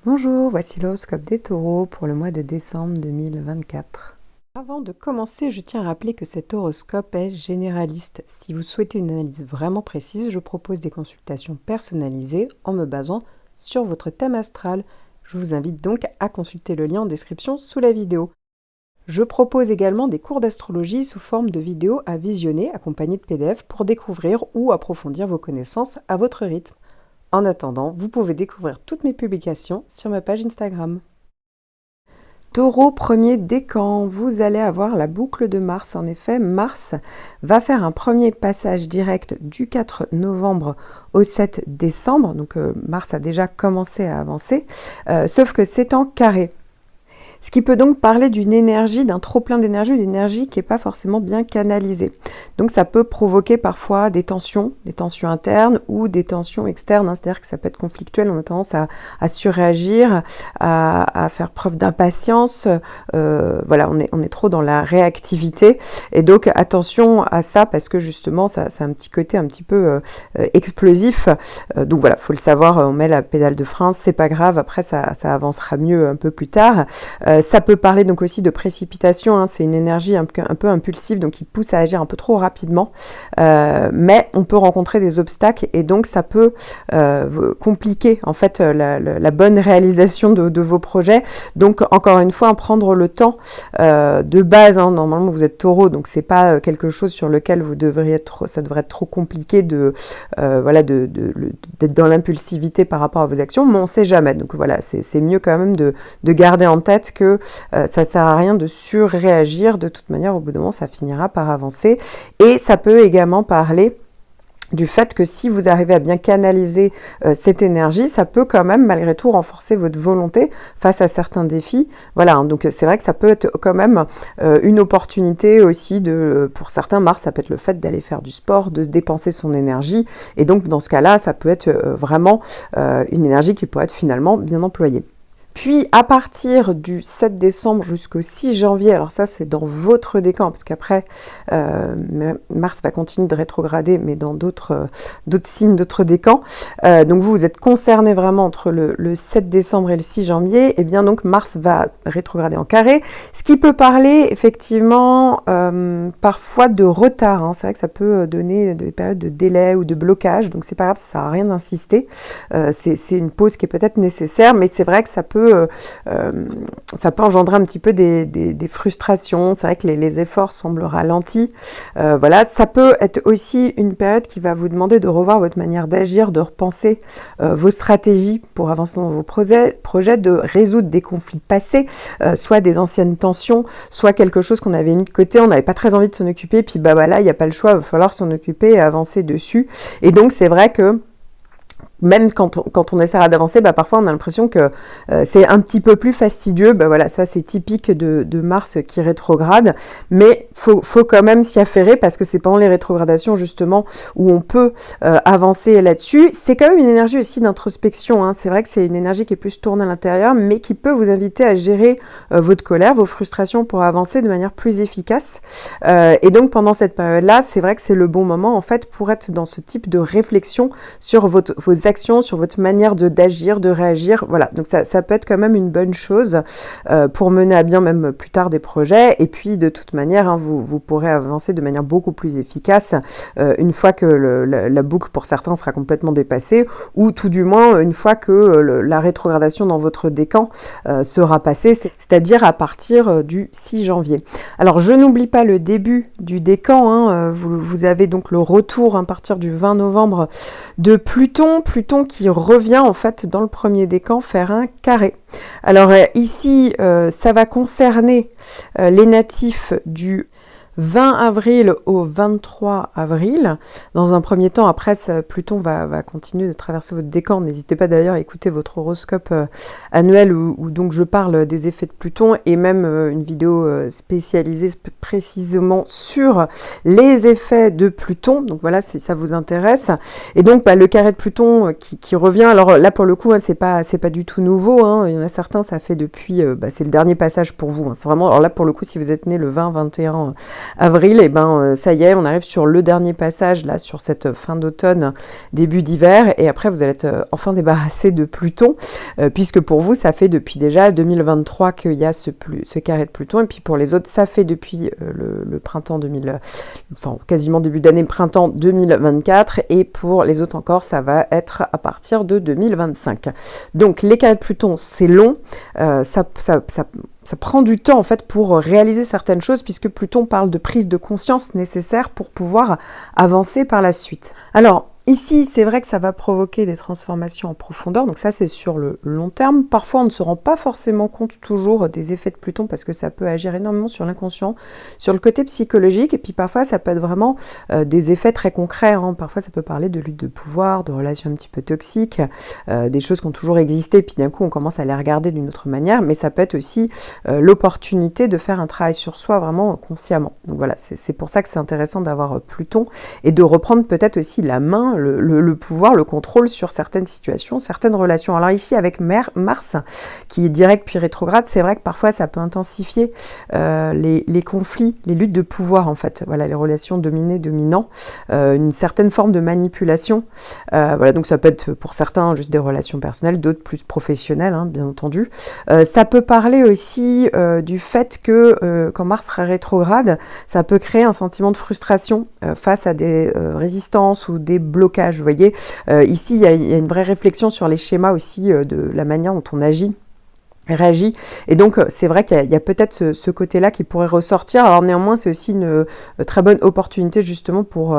Bonjour, voici l'horoscope des taureaux pour le mois de décembre 2024. Avant de commencer, je tiens à rappeler que cet horoscope est généraliste. Si vous souhaitez une analyse vraiment précise, je propose des consultations personnalisées en me basant sur votre thème astral. Je vous invite donc à consulter le lien en description sous la vidéo. Je propose également des cours d'astrologie sous forme de vidéos à visionner accompagnés de PDF pour découvrir ou approfondir vos connaissances à votre rythme. En attendant, vous pouvez découvrir toutes mes publications sur ma page Instagram. Taureau, premier décan, vous allez avoir la boucle de Mars. En effet, Mars va faire un premier passage direct du 4 novembre au 7 décembre. Donc Mars a déjà commencé à avancer, sauf que c'est en carré. Ce qui peut donc parler d'une énergie, d'un trop-plein d'énergie, d'une énergie qui n'est pas forcément bien canalisée. Donc ça peut provoquer parfois des tensions internes ou des tensions externes, hein. C'est-à-dire que ça peut être conflictuel, on a tendance à surréagir, à faire preuve d'impatience, voilà, on est trop dans la réactivité, et donc attention à ça, parce que justement, ça a un petit côté un petit peu explosif, donc voilà, faut le savoir, on met la pédale de frein, c'est pas grave, après ça avancera mieux un peu plus tard. Ça peut parler donc aussi de précipitation, hein, c'est une énergie un peu impulsive, donc qui pousse à agir un peu trop rapidement, mais on peut rencontrer des obstacles et donc ça peut compliquer en fait la bonne réalisation de vos projets. Donc encore une fois, prendre le temps de base, hein, normalement vous êtes taureau, donc c'est pas quelque chose sur lequel vous devriez être, ça devrait être trop compliqué voilà, d'être dans l'impulsivité par rapport à vos actions, mais on sait jamais, donc voilà, c'est mieux quand même de garder en tête que ça sert à rien de surréagir. De toute manière, au bout d'un moment, ça finira par avancer. Et ça peut également parler du fait que si vous arrivez à bien canaliser cette énergie, ça peut quand même malgré tout renforcer votre volonté face à certains défis. Voilà, hein, donc c'est vrai que ça peut être quand même une opportunité aussi pour certains, Mars, ça peut être le fait d'aller faire du sport, de se dépenser son énergie. Et donc dans ce cas-là, ça peut être vraiment une énergie qui peut être finalement bien employée. Puis à partir du 7 décembre jusqu'au 6 janvier, alors ça c'est dans votre décan, parce qu'après Mars va continuer de rétrograder, mais dans d'autres signes, d'autres décans. Donc vous êtes concerné vraiment entre le 7 décembre et le 6 janvier, et bien donc Mars va rétrograder en carré, ce qui peut parler effectivement parfois de retard, hein. C'est vrai que ça peut donner des périodes de délai ou de blocage, donc c'est pas grave, ça sert à rien d'insister. C'est une pause qui est peut-être nécessaire, mais c'est vrai que ça peut engendrer un petit peu des frustrations. C'est vrai que les efforts semblent ralentis. Voilà, ça peut être aussi une période qui va vous demander de revoir votre manière d'agir, de repenser vos stratégies pour avancer dans vos projets, de résoudre des conflits passés, soit des anciennes tensions, soit quelque chose qu'on avait mis de côté, on n'avait pas très envie de s'en occuper, puis bah voilà, il n'y a pas le choix, il va falloir s'en occuper et avancer dessus. Et donc c'est vrai que même quand on essaiera d'avancer, bah parfois on a l'impression que c'est un petit peu plus fastidieux. Bah voilà, ça c'est typique de Mars qui rétrograde, mais faut quand même s'y affairer parce que c'est pendant les rétrogradations justement où on peut avancer là-dessus. C'est quand même une énergie aussi d'introspection, hein. C'est vrai que c'est une énergie qui est plus tournée à l'intérieur, mais qui peut vous inviter à gérer votre colère, vos frustrations pour avancer de manière plus efficace. Et donc pendant cette période-là, c'est vrai que c'est le bon moment en fait pour être dans ce type de réflexion sur vos actions, sur votre manière d'agir, de réagir. Voilà, donc ça peut être quand même une bonne chose pour mener à bien même plus tard des projets. Et puis de toute manière, hein, vous pourrez avancer de manière beaucoup plus efficace une fois que la boucle pour certains sera complètement dépassée, ou tout du moins une fois que la rétrogradation dans votre décan sera passée, c'est-à-dire à partir du 6 janvier. Alors je n'oublie pas le début du décan, hein, vous avez donc le retour à partir du 20 novembre de Pluton qui revient en fait dans le premier décan faire un carré. Alors ici, ça va concerner les natifs du 20 avril au 23 avril. Dans un premier temps, après, Pluton va continuer de traverser votre décan. N'hésitez pas d'ailleurs à écouter votre horoscope annuel où donc je parle des effets de Pluton et même une vidéo spécialisée précisément sur les effets de Pluton. Donc voilà, si ça vous intéresse. Et donc le carré de Pluton qui revient. Alors là, pour le coup, hein, c'est pas du tout nouveau, hein. Il y en a certains, ça fait depuis... c'est le dernier passage pour vous, hein. C'est vraiment... Alors là, pour le coup, si vous êtes né le 20, 21 avril, et ben ça y est, on arrive sur le dernier passage là, sur cette fin d'automne, début d'hiver, et après vous allez être enfin débarrassé de Pluton, puisque pour vous ça fait depuis déjà 2023 qu'il y a ce carré de Pluton, et puis pour les autres ça fait depuis le printemps enfin quasiment début d'année printemps 2024, et pour les autres encore ça va être à partir de 2025. Donc les carrés de Pluton c'est long, ça prend du temps en fait pour réaliser certaines choses, puisque Pluton parle de prise de conscience nécessaire pour pouvoir avancer par la suite. Alors ici, c'est vrai que ça va provoquer des transformations en profondeur, donc ça c'est sur le long terme. Parfois on ne se rend pas forcément compte toujours des effets de Pluton, parce que ça peut agir énormément sur l'inconscient, sur le côté psychologique, et puis parfois ça peut être vraiment des effets très concrets, hein. Parfois ça peut parler de lutte de pouvoir, de relations un petit peu toxiques, des choses qui ont toujours existé, puis d'un coup on commence à les regarder d'une autre manière, mais ça peut être aussi l'opportunité de faire un travail sur soi vraiment consciemment. Donc voilà, c'est pour ça que c'est intéressant d'avoir Pluton, et de reprendre peut-être aussi la main, le pouvoir, le contrôle sur certaines situations, certaines relations. Alors ici, avec Mars, qui est direct puis rétrograde, c'est vrai que parfois ça peut intensifier les conflits, les luttes de pouvoir en fait. Voilà, les relations dominé-dominant, une certaine forme de manipulation. Voilà, donc ça peut être pour certains juste des relations personnelles, d'autres plus professionnelles, hein, bien entendu. Ça peut parler aussi du fait que quand Mars sera rétrograde, ça peut créer un sentiment de frustration face à des résistances ou des blocages. Vous voyez, ici, il y a une vraie réflexion sur les schémas aussi, de la manière dont on réagit. Et donc, c'est vrai qu'il y a peut-être ce côté-là qui pourrait ressortir. Alors néanmoins, c'est aussi une très bonne opportunité justement pour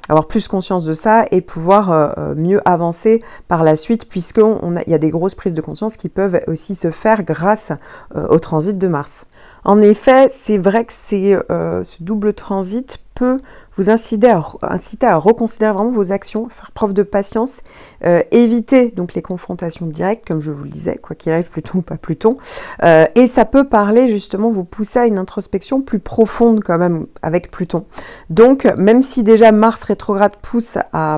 avoir plus conscience de ça et pouvoir mieux avancer par la suite, puisqu'il y a des grosses prises de conscience qui peuvent aussi se faire grâce au transit de Mars. En effet, c'est vrai que ce double transit peut vous inciter à reconsidérer vraiment vos actions, faire preuve de patience, éviter donc les confrontations directes, comme je vous le disais, quoi qu'il arrive, Pluton ou pas Pluton, et ça peut parler justement, vous pousser à une introspection plus profonde quand même avec Pluton. Donc, même si déjà Mars rétrograde pousse à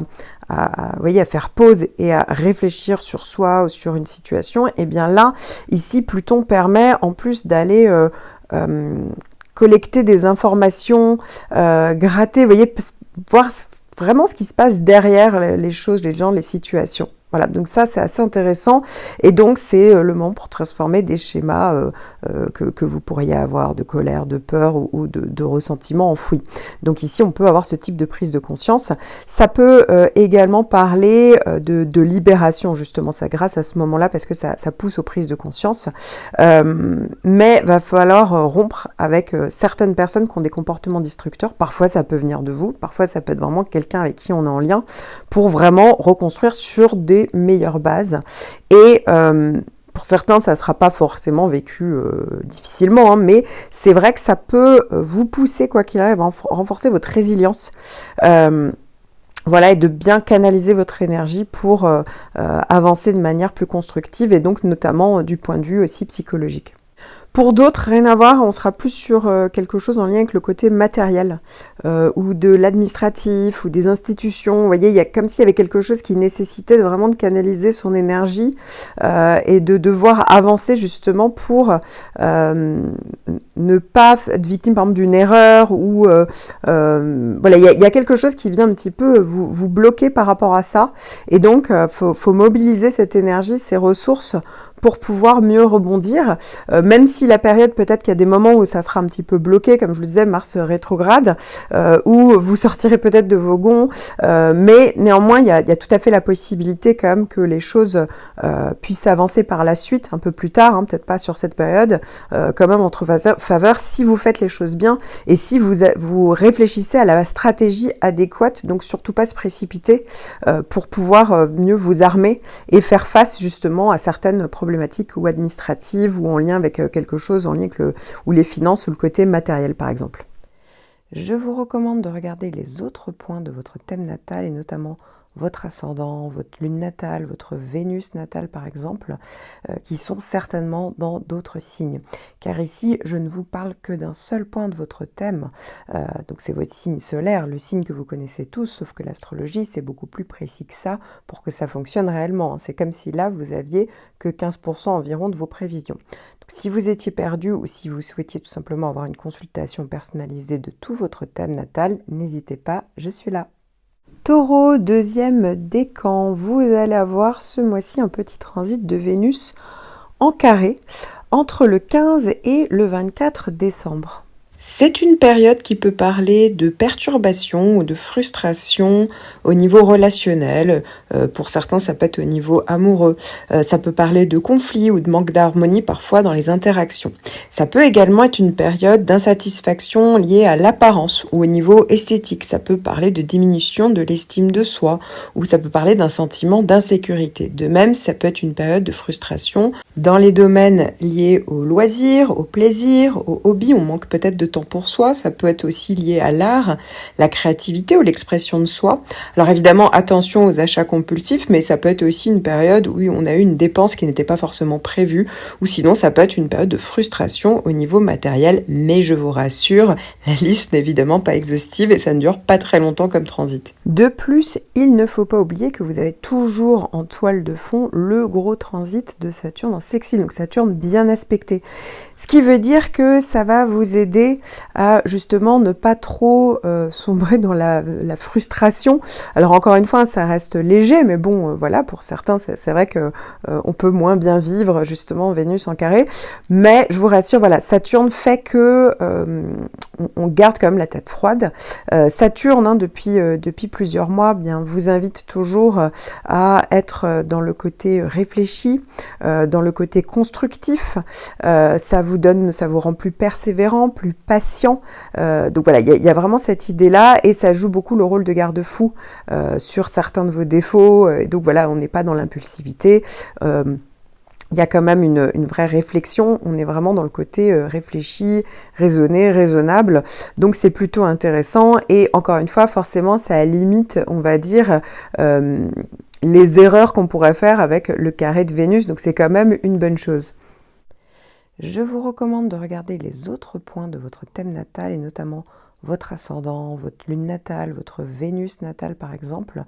faire pause et à réfléchir sur soi ou sur une situation, et bien là, ici, Pluton permet en plus d'aller collecter des informations, gratter, vous voyez, voir vraiment ce qui se passe derrière les choses, les gens, les situations. Voilà, donc ça c'est assez intéressant, et donc c'est le moment pour transformer des schémas que vous pourriez avoir de colère, de peur ou de ressentiment enfoui. Donc ici on peut avoir ce type de prise de conscience. Ça peut également parler de libération justement, ça grâce à ce moment-là, parce que ça pousse aux prises de conscience, mais va falloir rompre avec certaines personnes qui ont des comportements destructeurs. Parfois ça peut venir de vous, parfois ça peut être vraiment quelqu'un avec qui on est en lien, pour vraiment reconstruire sur des meilleures bases. Et pour certains, ça ne sera pas forcément vécu difficilement, hein, mais c'est vrai que ça peut vous pousser, quoi qu'il arrive, à renforcer votre résilience. Voilà, et de bien canaliser votre énergie pour avancer de manière plus constructive, et donc notamment du point de vue aussi psychologique. Pour d'autres, rien à voir, on sera plus sur quelque chose en lien avec le côté matériel, ou de l'administratif, ou des institutions. Vous voyez, il y a comme s'il y avait quelque chose qui nécessitait vraiment de canaliser son énergie et de devoir avancer justement pour ne pas être victime, par exemple, d'une erreur, ou voilà, il y a quelque chose qui vient un petit peu vous bloquer par rapport à ça. Et donc, faut mobiliser cette énergie, ces ressources, pour pouvoir mieux rebondir, même si la période, peut-être qu'il y a des moments où ça sera un petit peu bloqué, comme je le disais, Mars rétrograde, où vous sortirez peut-être de vos gonds, mais néanmoins, il y a tout à fait la possibilité quand même que les choses puissent avancer par la suite, un peu plus tard, hein, peut-être pas sur cette période, quand même entre faveur, si vous faites les choses bien, et si vous réfléchissez à la stratégie adéquate, donc surtout pas se précipiter, pour pouvoir mieux vous armer et faire face justement à certaines problématiques ou administratives, ou en lien avec quelque chose, en lien avec ou les finances, ou le côté matériel par exemple. Je vous recommande de regarder les autres points de votre thème natal, et notamment votre ascendant, votre lune natale, votre Vénus natale par exemple, qui sont certainement dans d'autres signes. Car ici, je ne vous parle que d'un seul point de votre thème, donc c'est votre signe solaire, le signe que vous connaissez tous, sauf que l'astrologie, c'est beaucoup plus précis que ça pour que ça fonctionne réellement. C'est comme si là, vous aviez que 15% environ de vos prévisions. Donc, si vous étiez perdu ou si vous souhaitiez tout simplement avoir une consultation personnalisée de tout votre thème natal, n'hésitez pas, je suis là. Taureau, deuxième décan, vous allez avoir ce mois-ci un petit transit de Vénus en carré entre le 15 et le 24 décembre. C'est une période qui peut parler de perturbation ou de frustration au niveau relationnel. Pour certains, ça peut être au niveau amoureux. Ça peut parler de conflits ou de manque d'harmonie parfois dans les interactions. Ça peut également être une période d'insatisfaction liée à l'apparence ou au niveau esthétique. Ça peut parler de diminution de l'estime de soi ou ça peut parler d'un sentiment d'insécurité. De même, ça peut être une période de frustration dans les domaines liés au loisir, au plaisir, au hobby. On manque peut-être de temps pour soi, ça peut être aussi lié à l'art, la créativité ou l'expression de soi. Alors évidemment, attention aux achats compulsifs, mais ça peut être aussi une période où on a eu une dépense qui n'était pas forcément prévue, ou sinon ça peut être une période de frustration au niveau matériel, mais je vous rassure, la liste n'est évidemment pas exhaustive et ça ne dure pas très longtemps comme transit. De plus, il ne faut pas oublier que vous avez toujours en toile de fond le gros transit de Saturne en sextile, donc Saturne bien aspecté. Ce qui veut dire que ça va vous aider à justement ne pas trop sombrer dans la frustration. Alors encore une fois, ça reste léger, mais bon, voilà, pour certains, c'est vrai que on peut moins bien vivre justement Vénus en carré. Mais je vous rassure, voilà, Saturne fait que on garde quand même la tête froide. Saturne, depuis plusieurs mois, bien vous invite toujours à être dans le côté réfléchi, dans le côté constructif. Ça vous rend plus persévérant, plus patient. Donc voilà, il y a vraiment cette idée-là et ça joue beaucoup le rôle de garde-fou sur certains de vos défauts. Et donc voilà, on n'est pas dans l'impulsivité. Il y a quand même une vraie réflexion, on est vraiment dans le côté réfléchi, raisonné, raisonnable, donc c'est plutôt intéressant et encore une fois, forcément, ça limite, on va dire, les erreurs qu'on pourrait faire avec le carré de Vénus, donc c'est quand même une bonne chose. Je vous recommande de regarder les autres points de votre thème natal et notamment votre ascendant, votre lune natale, votre Vénus natale par exemple,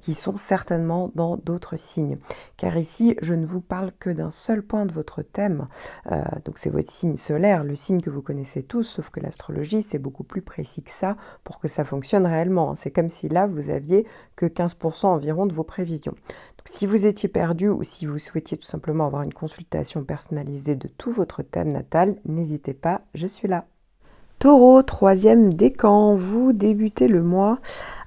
qui sont certainement dans d'autres signes. Car ici, je ne vous parle que d'un seul point de votre thème, donc c'est votre signe solaire, le signe que vous connaissez tous, sauf que l'astrologie, c'est beaucoup plus précis que ça pour que ça fonctionne réellement. C'est comme si là, vous aviez que 15% environ de vos prévisions. Donc, si vous étiez perdu ou si vous souhaitiez tout simplement avoir une consultation personnalisée de tout votre thème natal, n'hésitez pas, je suis là. Taureau, troisième décan, vous débutez le mois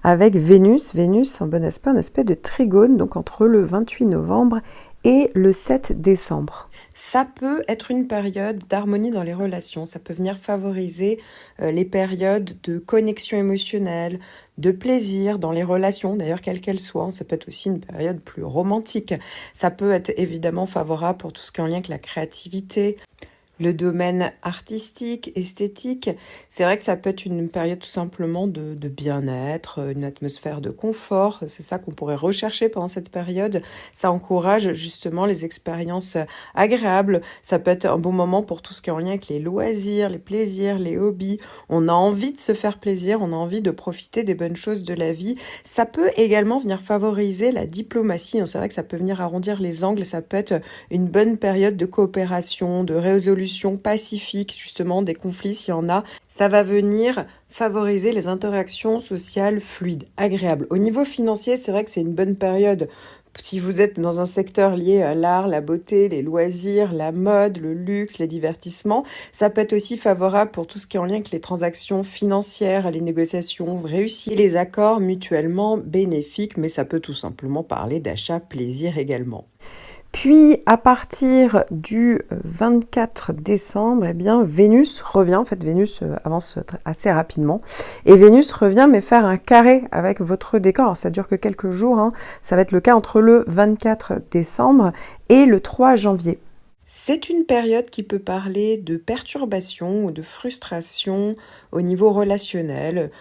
avec Vénus en bon aspect, un aspect de trigone, donc entre le 28 novembre et le 7 décembre. Ça peut être une période d'harmonie dans les relations, ça peut venir favoriser les périodes de connexion émotionnelle, de plaisir dans les relations, d'ailleurs quelles qu'elles soient. Ça peut être aussi une période plus romantique. Ça peut être évidemment favorable pour tout ce qui est en lien avec la créativité, le domaine artistique, esthétique. C'est vrai que ça peut être une période tout simplement de bien-être, une atmosphère de confort. C'est ça qu'on pourrait rechercher pendant cette période. Ça encourage justement les expériences agréables. Ça peut être un bon moment pour tout ce qui est en lien avec les loisirs, les plaisirs, les hobbies. On a envie de se faire plaisir, on a envie de profiter des bonnes choses de la vie. Ça peut également venir favoriser la diplomatie. C'est vrai que ça peut venir arrondir les angles. Ça peut être une bonne période de coopération, de résolution pacifique, justement, des conflits, s'il y en a. Ça va venir favoriser les interactions sociales fluides, agréables. Au niveau financier, c'est vrai que c'est une bonne période. Si vous êtes dans un secteur lié à l'art, la beauté, les loisirs, la mode, le luxe, les divertissements, ça peut être aussi favorable pour tout ce qui est en lien avec les transactions financières, les négociations réussies, et les accords mutuellement bénéfiques, mais ça peut tout simplement parler d'achat plaisir également. Puis, à partir du 24 décembre, eh bien, Vénus revient. En fait, Vénus avance assez rapidement. Et Vénus revient, mais faire un carré avec votre décan. Alors, ça dure que quelques jours. Ça va être le cas entre le 24 décembre et le 3 janvier. C'est une période qui peut parler de perturbation ou de frustration au niveau relationnel.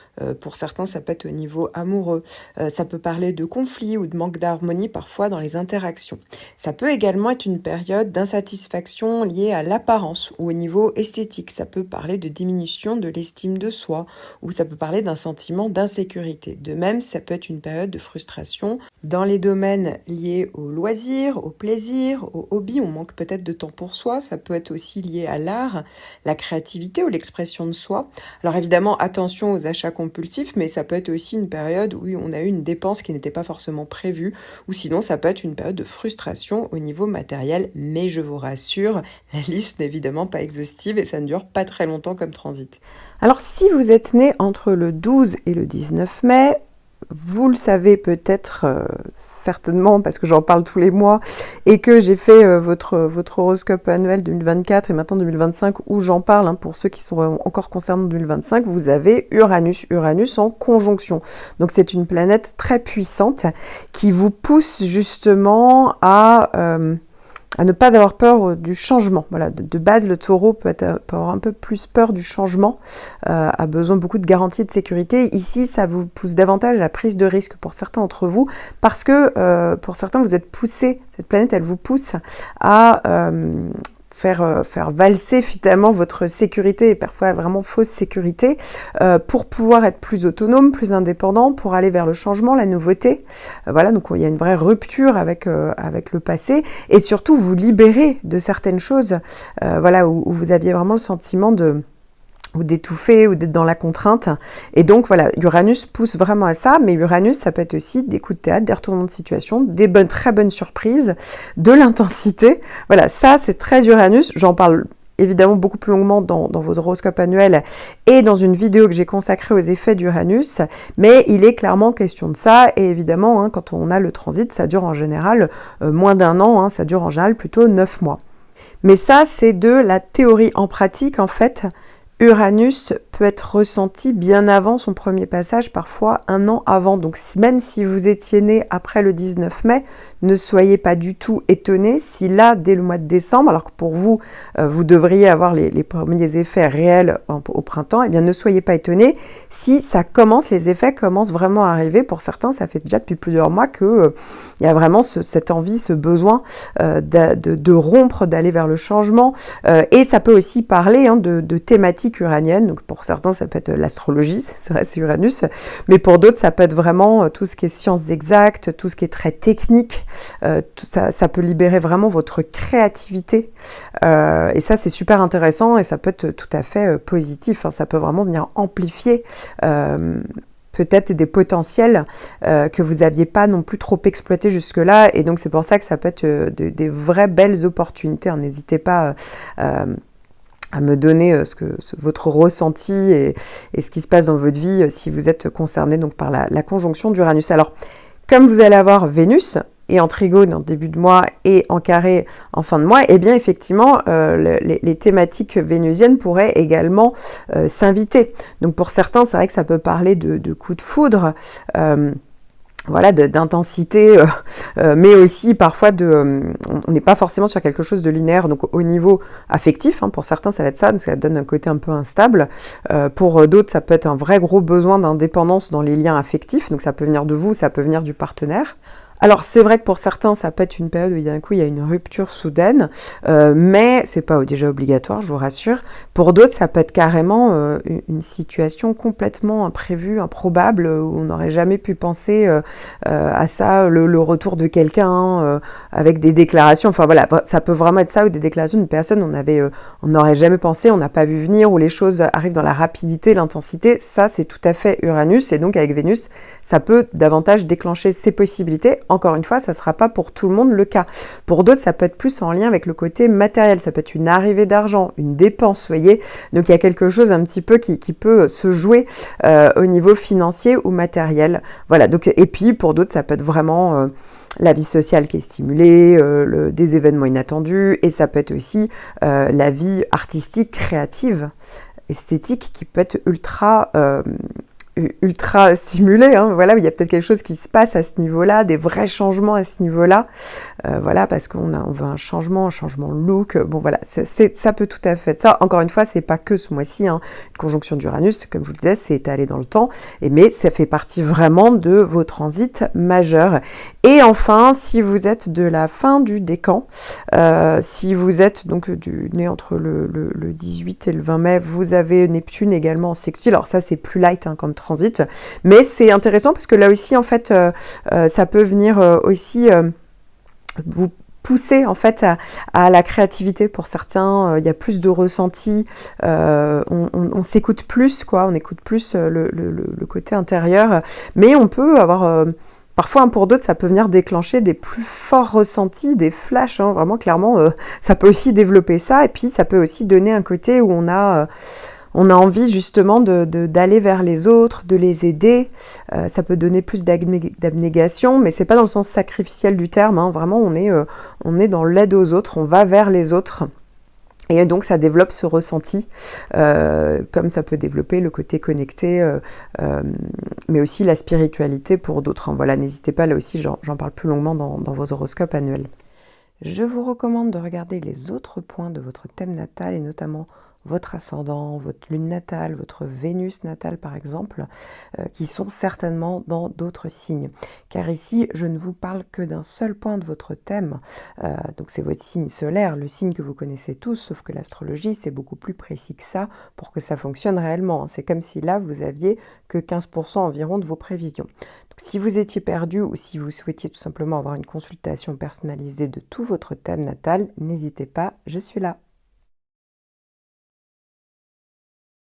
Pour certains, ça peut être au niveau amoureux. Ça peut parler de conflits ou de manque d'harmonie parfois dans les interactions. Ça peut également être une période d'insatisfaction liée à l'apparence ou au niveau esthétique. Ça peut parler de diminution de l'estime de soi ou ça peut parler d'un sentiment d'insécurité. De même, ça peut être une période de frustration dans les domaines liés au loisir, au plaisir, au hobby. On manque peut-être de temps pour soi. Ça peut être aussi lié à l'art, la créativité ou l'expression de soi. Alors évidemment, attention aux achats compulsifs, mais ça peut être aussi une période où on a eu une dépense qui n'était pas forcément prévue, ou sinon ça peut être une période de frustration au niveau matériel, mais je vous rassure, la liste n'est évidemment pas exhaustive et ça ne dure pas très longtemps comme transit. Alors si vous êtes né entre le 12 et le 19 mai, vous le savez peut-être certainement parce que j'en parle tous les mois et que j'ai fait votre horoscope annuel 2024 et maintenant 2025 où j'en parle, pour ceux qui sont encore concernés en 2025, vous avez Uranus en conjonction. Donc c'est une planète très puissante qui vous pousse justement à ne pas avoir peur du changement. Voilà, de base, le taureau peut avoir un peu plus peur du changement, a besoin beaucoup de garanties de sécurité. Ici, ça vous pousse davantage à la prise de risque pour certains d'entre vous, parce que pour certains, vous êtes poussés, cette planète, elle vous pousse à faire valser finalement votre sécurité, et parfois vraiment fausse sécurité, pour pouvoir être plus autonome, plus indépendant, pour aller vers le changement, la nouveauté. Voilà, donc il y a une vraie rupture avec le passé, et surtout vous libérer de certaines choses, voilà, où vous aviez vraiment le sentiment ou d'étouffer, ou d'être dans la contrainte. Et donc voilà, Uranus pousse vraiment à ça, mais Uranus, ça peut être aussi des coups de théâtre, des retournements de situation, des très bonnes surprises, de l'intensité. Voilà, ça c'est très Uranus, j'en parle évidemment beaucoup plus longuement dans vos horoscopes annuels et dans une vidéo que j'ai consacrée aux effets d'Uranus, mais il est clairement question de ça, et évidemment, quand on a le transit, ça dure en général moins d'1 an, ça dure en général plutôt 9 mois. Mais ça, c'est de la théorie. En pratique, en fait, Uranus peut être ressenti bien avant son premier passage, parfois 1 an avant. Donc même si vous étiez né après le 19 mai, ne soyez pas du tout étonnés si là, dès le mois de décembre, alors que pour vous, vous devriez avoir les premiers effets réels au printemps, eh bien ne soyez pas étonnés si les effets commencent vraiment à arriver. Pour certains, ça fait déjà depuis plusieurs mois qu'il y a vraiment cette envie, ce besoin de rompre, d'aller vers le changement. Et ça peut aussi parler de thématiques uraniennes. Donc pour certains, ça peut être l'astrologie, c'est vrai, c'est Uranus, mais pour d'autres, ça peut être vraiment tout ce qui est sciences exactes, tout ce qui est très technique. Tout ça peut libérer vraiment votre créativité. Et ça, c'est super intéressant et ça peut être tout à fait positif. Ça peut vraiment venir amplifier peut-être des potentiels que vous n'aviez pas non plus trop exploités jusque-là. Et donc, c'est pour ça que ça peut être des vraies belles opportunités. N'hésitez pas à me donner votre ressenti et ce qui se passe dans votre vie si vous êtes concerné donc, par la conjonction d'Uranus. Alors, comme vous allez avoir Vénus et en trigone en début de mois et en carré en fin de mois, eh bien effectivement, les thématiques vénusiennes pourraient également s'inviter. Donc pour certains, c'est vrai que ça peut parler de coups de foudre, voilà, d'intensité, mais aussi parfois on n'est pas forcément sur quelque chose de linéaire, donc au niveau affectif, pour certains ça va être ça, donc ça donne un côté un peu instable, pour d'autres ça peut être un vrai gros besoin d'indépendance dans les liens affectifs, donc ça peut venir de vous, ça peut venir du partenaire. Alors c'est vrai que pour certains ça peut être une période où d'un coup il y a une rupture soudaine, mais c'est pas déjà obligatoire, je vous rassure. Pour d'autres ça peut être carrément une situation complètement imprévue, improbable, où on n'aurait jamais pu penser à ça, le retour de quelqu'un avec des déclarations, enfin voilà, ça peut vraiment être ça, ou des déclarations d'une personne on n'aurait jamais pensé, on n'a pas vu venir, où les choses arrivent dans la rapidité, l'intensité. Ça c'est tout à fait Uranus, et donc avec Vénus ça peut davantage déclencher ces possibilités. Encore une fois, ça ne sera pas pour tout le monde le cas. Pour d'autres, ça peut être plus en lien avec le côté matériel. Ça peut être une arrivée d'argent, une dépense, vous voyez. Donc, il y a quelque chose un petit peu qui peut se jouer au niveau financier ou matériel. Voilà. Donc, et puis, pour d'autres, ça peut être vraiment la vie sociale qui est stimulée, des événements inattendus. Et ça peut être aussi la vie artistique, créative, esthétique, qui peut être ultra ultra stimulé, hein, voilà, il y a peut-être quelque chose qui se passe à ce niveau-là, des vrais changements à ce niveau-là, voilà, parce on veut un changement de look, bon voilà, ça peut tout à fait être ça. Encore une fois, c'est pas que ce mois-ci, hein, une conjonction d'Uranus, comme je vous le disais, c'est étalé dans le temps, mais ça fait partie vraiment de vos transits majeurs. Et enfin, si vous êtes de la fin du décan, si vous êtes donc né entre le 18 et le 20 mai, vous avez Neptune également en sextile. Alors ça, c'est plus light hein, comme transit, mais c'est intéressant parce que là aussi, en fait, ça peut venir aussi vous pousser en fait à la créativité pour certains. Il y a plus de ressenti, on s'écoute plus, quoi, on écoute plus le côté intérieur, mais on peut avoir... Parfois, pour d'autres, ça peut venir déclencher des plus forts ressentis, des flashs, hein, vraiment, clairement, ça peut aussi développer ça, et puis ça peut aussi donner un côté où on a envie justement d'aller vers les autres, de les aider, ça peut donner plus d'abnégation, mais c'est pas dans le sens sacrificiel du terme, hein, vraiment, on est dans l'aide aux autres, on va vers les autres. Et donc ça développe ce ressenti, comme ça peut développer le côté connecté, mais aussi la spiritualité pour d'autres. Hein. Voilà, n'hésitez pas, là aussi j'en parle plus longuement dans vos horoscopes annuels. Je vous recommande de regarder les autres points de votre thème natal et notamment votre ascendant, votre lune natale, votre Vénus natale par exemple, qui sont certainement dans d'autres signes. Car ici, je ne vous parle que d'un seul point de votre thème, donc c'est votre signe solaire, le signe que vous connaissez tous, sauf que l'astrologie, c'est beaucoup plus précis que ça pour que ça fonctionne réellement. C'est comme si là, vous aviez que 15% environ de vos prévisions. Donc, si vous étiez perdu ou si vous souhaitiez tout simplement avoir une consultation personnalisée de tout votre thème natal, n'hésitez pas, je suis là.